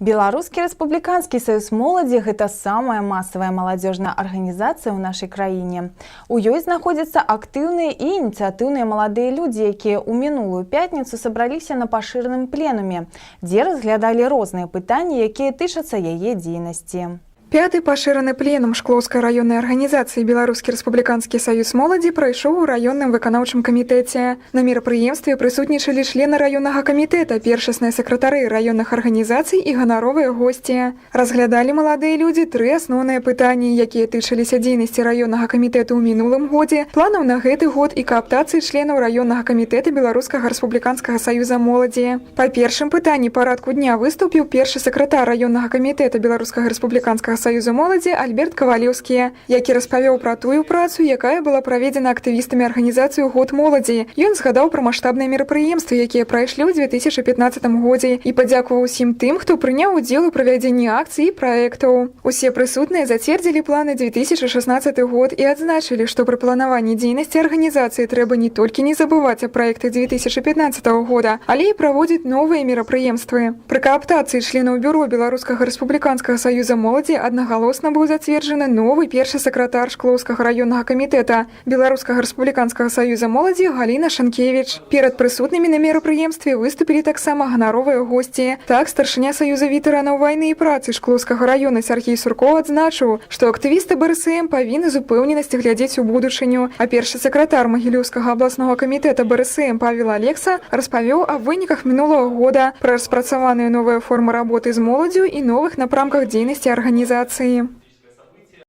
Беларускі рэспубліканскі саюз моладзі – гэта самая масавая маладзёжная арганізацыя ў нашай краіне. У ёй знаходзяцца актыўныя і ініцыятыўныя маладыя людзі, якія ў мінулую пятніцу сабраліся на пашыраным пленуме, дзе разглядалі розныя пытанні, якія тычацца яе дзейнасці. Пятый пашыраны пленум Шклоўскай раённай арганізацыі Беларускі рэспубліканскі саюз моладзі прайшоў у раённым выканаўчым камітэце. На мерапрыемстве прысутнічалі члены раённага камітэта, першасныя сакратары раённых арганізацый і ганаровыя госці. Разглядалі маладыя людзі тры асноўныя пытанні, якія тычыліся дзейнасці раённага камітэту ў мінулым годзе, планаў на гэты год і кааптацыі членаў раённага камітэта Беларускага рэспубліканскага саюза моладзі. Па першым пытанні парадку дня выступіў першы сакратар раённага камітэта Беларускага рэспубліканскага саюза моладзі Альберт Кавалеўскі, які распавёў пра тую працу, якая была праведзена актывістамі арганізацыі «Год моладзі». Ён згадаў пра маштабныя мерапрыемствы, якія прайшлі ў 2015 годзе, і падзякаваў усім тым, хто прыняў удзел у правядзенні акцый і праектаў. Усе прысутныя зацвердзілі планы 2016 год і адзначылі, што пры планаванні дзейнасці арганізацыі трэба не толькі не забываць о праектах 2015 года, але і праводзіць новыя мерапрыемствы. Пры кааптацыі членаў бюро Беларускага рэспубліканскага саюза моладзі аднагалосна быў зацверджаны новы першы сакратар Шклоўскага раённага камітэта Беларускага рэспубліканскага саюза моладзі Галіна Шанкевіч. Перад прысутнымі на мерапрыемстве выступілі таксама ганаровыя госці. Так, старшыня саюза ветэранаў вайны і працы Шклоўскага раёна Сяргей Сурко адзначыў, што актывісты БРСМ павінны з упэўненасці глядзець у будучыню, а першы сакратар Магілёўскага абласнога камітэта БРСМ Павел Алекса распавёў аб выніках мінулага года, пра распрацаваныя новыя формы работы з моладзю і новых напрамках дзейнасці арганізацыі.